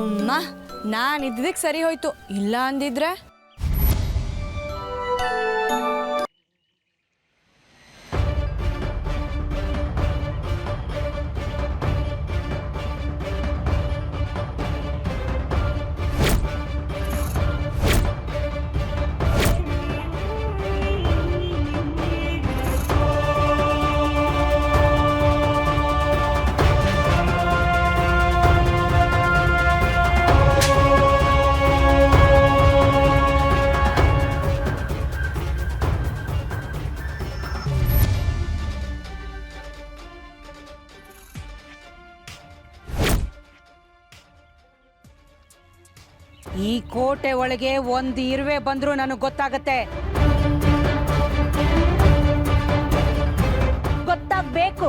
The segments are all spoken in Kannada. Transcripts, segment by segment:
ಅಮ್ಮ ನಾನು ಇದ್ದಿದ್ದಕ್ಕೆ ಸರಿ ಹೋಯ್ತು, ಇಲ್ಲ ಅಂದಿದ್ರೆ ಈ ಕೋಟೆ ಒಳಗೆ ಒಂದು ಇರುವೆ ಬಂದ್ರು ನನಗೆ ಗೊತ್ತಾಗತ್ತೆ. ಗೊತ್ತಾಗಬೇಕು.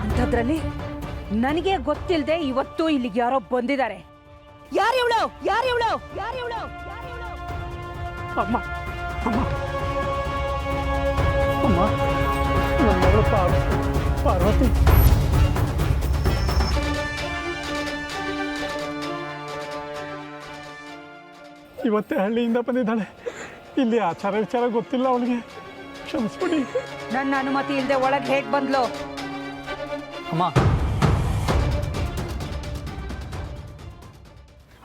ಅಂಥದ್ರಲ್ಲಿ ನನಗೆ ಗೊತ್ತಿಲ್ಲದೆ ಇವತ್ತು ಇಲ್ಲಿಗೆ ಯಾರೋ ಬಂದಿದ್ದಾರೆ. ಯಾರು ಇವಳು? ಯಾರು ಇವಳು? ಯಾರು ಇವಳು? ಅಮ್ಮ ಅಮ್ಮ ಅಮ್ಮ, ನನ್ನ ಮಗಳು ಪಾರ್ವತಿ. ಇವತ್ತೇ ಹಳ್ಳಿಯಿಂದ ಬಂದಿದ್ದಾಳೆ. ಇಲ್ಲಿ ಆಚಾರ ವಿಚಾರ ಗೊತ್ತಿಲ್ಲ ಅವಳಿಗೆ, ಕ್ಷಮಿಸ್ಬಿಡಿ. ನನ್ನ ಅನುಮತಿ ಇಲ್ಲದೆ ಒಳಗೆ ಹೇಗೆ ಬಂದ್ಲು? ಅಮ್ಮ,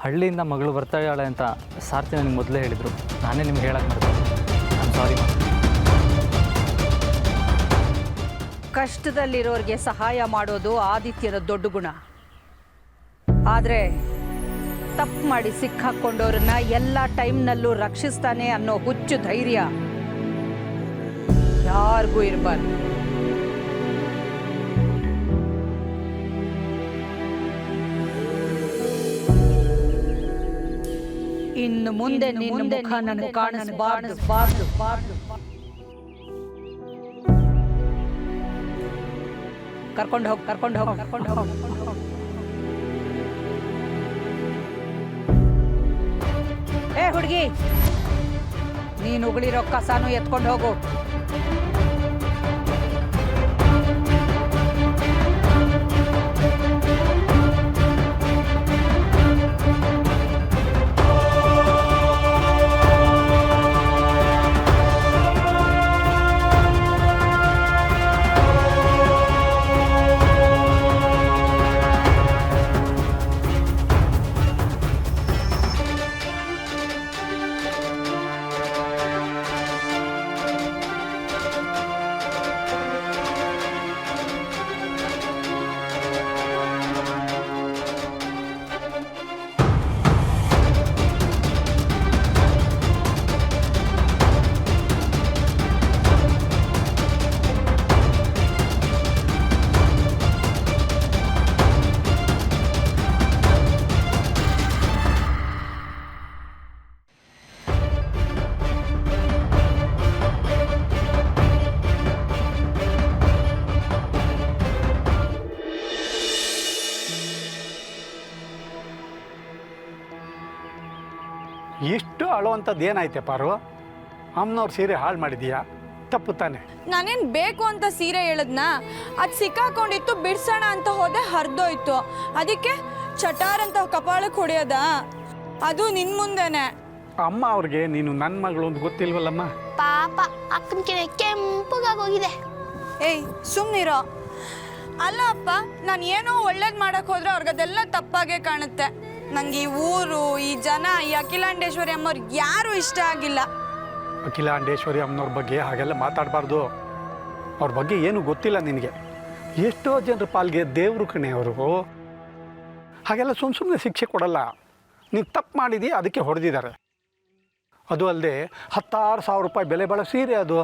ಹಳ್ಳಿಯಿಂದ ಮಗಳು ಬರ್ತಾ ಇದ್ದಾಳೆ ಅಂತ ಸಾರ್ಥಿ ನನಗೆ ಮೊದಲೇ ಹೇಳಿದರು. ನಾನೇ ನಿಮ್ಗೆ ಹೇಳಕ್ಕೆ ಮಾಡ್ತೀನಿ. ಐ ಸಾರಿ. ಕಷ್ಟದಲ್ಲಿರೋರಿಗೆ ಸಹಾಯ ಮಾಡೋದು ಆದಿತ್ಯನ ದೊಡ್ಡ ಗುಣ. ಆದರೆ ತಪ್ಪು ಮಾಡಿ ಸಿಕ್ಕಾಕೊಂಡವ್ರನ್ನ ಎಲ್ಲ ಟೈಮ್ನಲ್ಲೂ ರಕ್ಷಿಸ್ತಾನೆ ಅನ್ನೋ ಹುಚ್ಚು ಧೈರ್ಯ ಯಾರಿಗೂ ಇರಬಾರ್ದು. ಇನ್ನು ಮುಂದೆ ನಿನ್ನ ಮುಖ ನನಗೆ ಕಾಣಿಸಬಾರ್ದು. ಕರ್ಕೊಂಡು ಹೋಗಿ. ಏ ಹುಡುಗಿ, ನೀನು ಉಗುಳಿರೋ ಕಸಾನು ಎತ್ಕೊಂಡು ಹೋಗು. ಎಷ್ಟು ಅಳುವಂಥದ್ದು ಏನಾಯ್ತೆ ಪಾರು? ಅಮ್ಮನವ್ರ ಸೀರೆ ಹಾಳು ಮಾಡಿದೀಯಾ, ತಪ್ಪು ತಾನೆ? ನಾನೇನು ಬೇಕು ಅಂತ ಸೀರೆ ಹೇಳದ್ನಾ? ಅದು ಸಿಕ್ಕಾಕೊಂಡಿತ್ತು, ಬಿಡ್ಸೋಣ ಅಂತ ಹೋದೆ, ಹರಿದೋಯ್ತು. ಅದಕ್ಕೆ ಚಟಾರ್ ಅಂತ ಕಪಾಳಕ್ಕೆ ಹೊಡೆಯೋದ? ಅದು ನಿನ್ ಮುಂದೆನೆ. ಅಮ್ಮ ಅವ್ರಿಗೆ ನೀನು ನನ್ನ ಮಗಳು ಅಂತ ಗೊತ್ತಿಲ್ವಲ್ಲಮ್ಮ? ಪಾಪ ಅಕ್ಕನ ಕೆನೆ ಕೆಂಪಗಾಗೋಗಿದೆ. ಏಯ್ ಸುಮ್ಮನಿರೋ. ಅಲ್ಲ ಅಪ್ಪ, ನಾನು ಏನೋ ಒಳ್ಳೇದು ಮಾಡಕ್ಕೆ ಹೋದ್ರೆ ಅವ್ರಿಗದೆಲ್ಲ ತಪ್ಪಾಗೆ ಕಾಣುತ್ತೆ. ನಂಗೆ ಈ ಊರು, ಈ ಜನ, ಈ ಅಖಿಲಾಂಡೇಶ್ವರಿ ಅಮ್ಮವ್ರು ಯಾರೂ ಇಷ್ಟ ಆಗಿಲ್ಲ. ಅಖಿಲಾಂಡೇಶ್ವರಿ ಅಮ್ಮನವ್ರ ಬಗ್ಗೆ ಹಾಗೆಲ್ಲ ಮಾತಾಡಬಾರ್ದು. ಅವ್ರ ಬಗ್ಗೆ ಏನು ಗೊತ್ತಿಲ್ಲ ನಿನಗೆ. ಎಷ್ಟೋ ಜನರ ಪಾಲ್ಗೆ ದೇವರು ಕಣೆ ಅವರು. ಹಾಗೆಲ್ಲ ಸುಮ್ಮನೆ ಶಿಕ್ಷೆ ಕೊಡಲ್ಲ. ನೀನು ತಪ್ಪು ಮಾಡಿದೀಯ, ಅದಕ್ಕೆ ಹೊಡೆದಿದ್ದಾರೆ. ಅದು ಅಲ್ಲದೆ 16,000 ರೂಪಾಯಿ ಬೆಲೆ ಬಾಳೋ ಸೀರೆ ಅದು.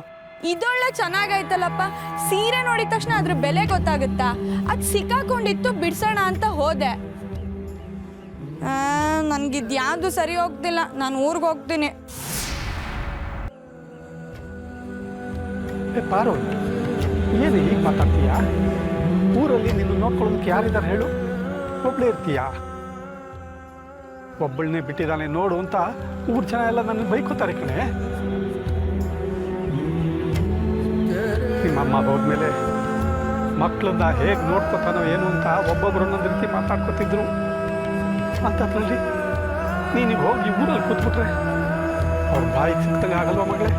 ಇದೊಳ್ಳೆ ಚೆನ್ನಾಗೈತಲ್ಲಪ್ಪ. ಸೀರೆ ನೋಡಿದ ತಕ್ಷಣ ಅದ್ರ ಬೆಲೆ ಗೊತ್ತಾಗುತ್ತಾ? ಅದು ಸಿಕ್ಕಾಕೊಂಡಿತ್ತು, ಬಿಡ್ಸೋಣ ಅಂತ ಹೋದೆ. ನನ್ಗಿದ್ಯಾವುದು ಸರಿ ಹೋಗ್ತಿಲ್ಲ. ನಾನು ಊರಿಗೆ ಹೋಗ್ತೀನಿ. ಪಾರು, ಏನು ಹೀಗೆ ಮಾತಾಡ್ತೀಯಾ? ಊರಲ್ಲಿ ನಿನ್ನ ನೋಡ್ಕೊಳ್ಳೋದಕ್ಕೆ ಯಾರಿದ್ದಾರೆ ಹೇಳು? ಒಬ್ಬಳೇ ಇರ್ತೀಯಾ? ಒಬ್ಬಳನ್ನೇ ಬಿಟ್ಟಿದ್ದಾನೆ ನೋಡು ಅಂತ ಊರು ಜನ ಎಲ್ಲ ನನ್ನ ಬೈಕೋತಾರೆ ಕಣೆ. ನಿಮ್ಮಮ್ಮ ಹೋದ್ಮೇಲೆ ಮಕ್ಕಳನ್ನ ಹೇಗೆ ನೋಡ್ಕೊತಾನೋ ಏನು ಅಂತ ಒಬ್ಬೊಬ್ರು ಒಂದೊಂದು ರೀತಿ ಮಾತಾಡ್ಕೊತಿದ್ರು. ಅಂಥದ್ರಲ್ಲಿ ನೀನಿಗೆ ಹೋಗಿ ಊರಲ್ಲಿ ಕೂತ್ಬಿಟ್ರೆ ಅವ್ರ ಬಾಯಿಗೆ ಸಿಕ್ತಂಗೆ ಆಗಲ್ವ ಮಗಳೇ?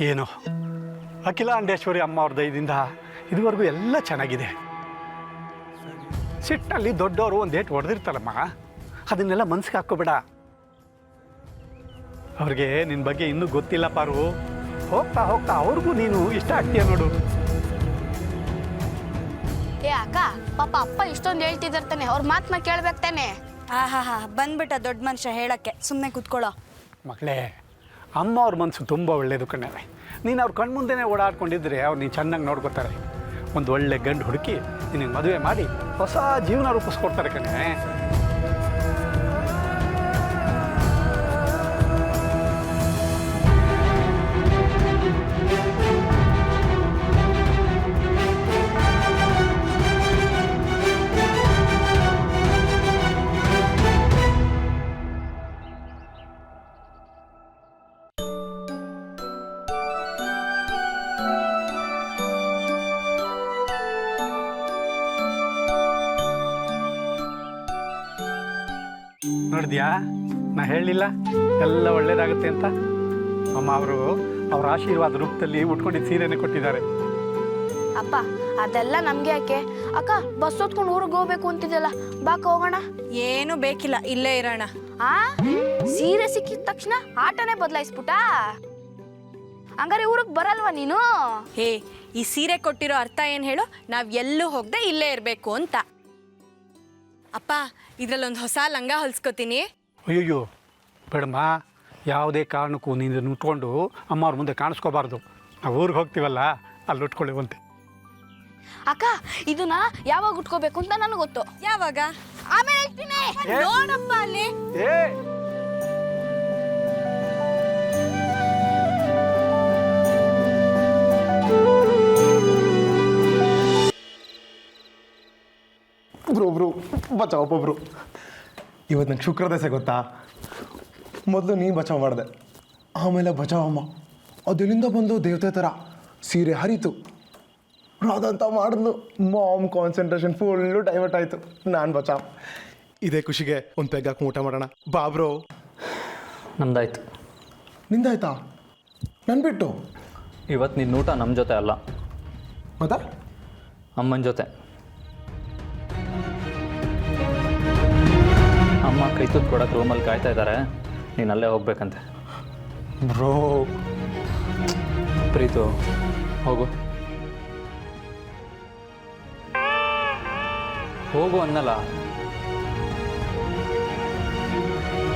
ಏನು ಅಖಿಲಾಂಡೇಶ್ವರಿ ಅಮ್ಮ ಅವ್ರ ದಯದಿಂದ ಇದುವರೆಗೂ ಎಲ್ಲ ಚೆನ್ನಾಗಿದೆ. ಸಿಟ್ಟಲ್ಲಿ ದೊಡ್ಡವರು ಒಂದೇಟು ಹೊಡೆದಿರ್ತಾರಮ್ಮ, ಅದನ್ನೆಲ್ಲ ಮನ್ಸಿಗೆ ಹಾಕ್ಕೋಬೇಡ. ಅವ್ರಿಗೆ ನಿನ್ನ ಬಗ್ಗೆ ಇನ್ನೂ ಗೊತ್ತಿಲ್ಲ ಪಾರು. ಹೋಗ್ತಾ ಹೋಗ್ತಾ ಅವ್ರಿಗೂ ನೀನು ಇಷ್ಟ ಆಗ್ತೀಯ ನೋಡು. ಏ ಅಕ್ಕ, ಪಾಪ ಅಪ್ಪ ಇಷ್ಟೊಂದು ಹೇಳ್ತಿದ್ದಾರ್ತಾನೆ, ಅವ್ರ ಮಾತನ್ನ ಕೇಳ್ಬೇಕು ತಾನೆ. ಆಹಾ ಬಂದ್ಬಿಟ್ಟ ದೊಡ್ಡ ಮನುಷ್ಯ ಹೇಳಕ್ಕೆ. ಸುಮ್ಮನೆ ಕೂತ್ಕೊಳ್ಳೋ. ಮಗಳೇ, ಅಮ್ಮ ಅವ್ರ ಮನಸ್ಸು ತುಂಬ ಒಳ್ಳೆಯದು ಕಣೆ. ನೀನು ಅವ್ರ ಕಣ್ಮುಂದೆನೇ ಓಡಾಡ್ಕೊಂಡಿದ್ರೆ ಅವ್ರು ನೀನು ಚೆನ್ನಾಗಿ ನೋಡ್ಕೋತಾರೆ. ಒಂದು ಒಳ್ಳೆ ಗಂಡು ಹುಡುಕಿ ನಿನಗೆ ಮದುವೆ ಮಾಡಿ ಹೊಸ ಜೀವನ ರೂಪಿಸ್ಕೊಡ್ತಾರೆ ಕಣೆ. ನೋಡಿದ್ಯಾ, ನಾ ಹೇಳಲಿಲ್ಲ ಎಲ್ಲ ಒಳ್ಳೇದಾಗುತ್ತೆ ಅಂತ. ಅಮ್ಮ ಅವರು ಅವ್ರ ಆಶೀರ್ವಾದ ರೂಪದಲ್ಲಿ ಉಟ್ಕೊಂಡಿದ್ದ ಸೀರೆನೇ ಕೊಟ್ಟಿದ್ದಾರೆ. ಅಪ್ಪ ಅದೆಲ್ಲ ನಮ್ಗೆ ಯಾಕೆ? ಅಕ್ಕ ಬಸ್ ಹೊತ್ಕೊಂಡು ಊರಿಗೆ ಹೋಗ್ಬೇಕು ಅಂತಿದ್ದಲ್ಲ, ಬಾಕ ಹೋಗೋಣ. ಏನು ಬೇಕಿಲ್ಲ, ಇಲ್ಲೇ ಇರೋಣ. ಆ ಸೀರೆ ಸಿಕ್ಕಿದ ತಕ್ಷಣ ಆಟನೇ ಬದಲಾಯಿಸ್ಬಿಟ್ಟ. ಹಂಗಾರೆ ಊರಿಗೆ ಬರಲ್ವಾ ನೀನು? ಹೇ, ಈ ಸೀರೆ ಕೊಟ್ಟಿರೋ ಅರ್ಥ ಏನು ಹೇಳು? ನಾವು ಎಲ್ಲೂ ಹೋಗದೆ ಇಲ್ಲೇ ಇರಬೇಕು ಅಂತ. ಅಪ್ಪ, ಇದ್ರಲ್ಲೊಂದು ಹೊಸ ಲಂಗ ಹೊಲ್ಸ್ಕೊತೀನಿ. ಅಯ್ಯಯ್ಯೋ ಬೇಡಮ್ಮ, ಯಾವುದೇ ಕಾರಣಕ್ಕೂ ನೀನು ಉಟ್ಕೊಂಡು ಅಮ್ಮ ಅವ್ರ ಮುಂದೆ ಕಾಣಿಸ್ಕೋಬಾರ್ದು. ನಾವು ಊರಿಗೆ ಹೋಗ್ತೀವಲ್ಲ, ಅಲ್ಲಿ ಉಟ್ಕೊಳ್ಳಿವಂತೆ. ಅಕ್ಕ ಇದನ್ನ ಯಾವಾಗ ಉಟ್ಕೋಬೇಕು ಅಂತ ನನಗೆ ಗೊತ್ತು. ಯಾವಾಗ? ಆಮೇಲೆ ಹೇಳ್ತೀನಿ. ನೋಡಪ್ಪ ಅಲ್ಲಿ. ಒಬ್ರು ಬಚಾವ್ ಒಬ್ಬೊಬ್ರು. ಇವತ್ತು ನಂಗೆ ಶುಕ್ರ ದಶೆ ಗೊತ್ತಾ? ಮೊದಲು ನೀನು ಬಚಾವ್ ಮಾಡಿದೆ, ಆಮೇಲೆ ಬಚಾವಮ್ಮ ಅದೆಲ್ಲಿಂದ ಬಂದು ದೇವತೆ ಥರ ಸೀರೆ ಹರಿತು. ರಾದಂತ ಮಾಡಿದ್ಲು. ಮಾಮ್ ಕಾನ್ಸಂಟ್ರೇಷನ್ ಫುಲ್ಲು ಡೈವರ್ಟ್ ಆಯಿತು. ನಾನು ಬಚಾವ್. ಇದೇ ಖುಷಿಗೆ ಒಂದು ಪೆಗ್ ಹಾಕಿ ಊಟ ಮಾಡೋಣ ಬಾಬ್ರೋ. ನಮ್ದಾಯ್ತು. ನಿಂದಾಯ್ತಾ? ನನ್ನ ಬಿಟ್ಟು? ಇವತ್ತು ನಿನ್ನ ಊಟ ನಮ್ಮ ಜೊತೆ ಅಲ್ಲ, ಮತ್ತೆ ಅಮ್ಮನ ಜೊತೆ. ಅಮ್ಮ ಕೈ ತುತ್ತು ಕೊಡೋಕೆ ರೂಮಲ್ಲಿ ಕಾಯ್ತಾ ಇದ್ದಾರೆ, ನೀನು ಅಲ್ಲೇ ಹೋಗ್ಬೇಕಂತೆ. ಬ್ರೋ ಪ್ರೀತು, ಹೋಗು ಹೋಗು ಅನ್ನಲ್ಲ.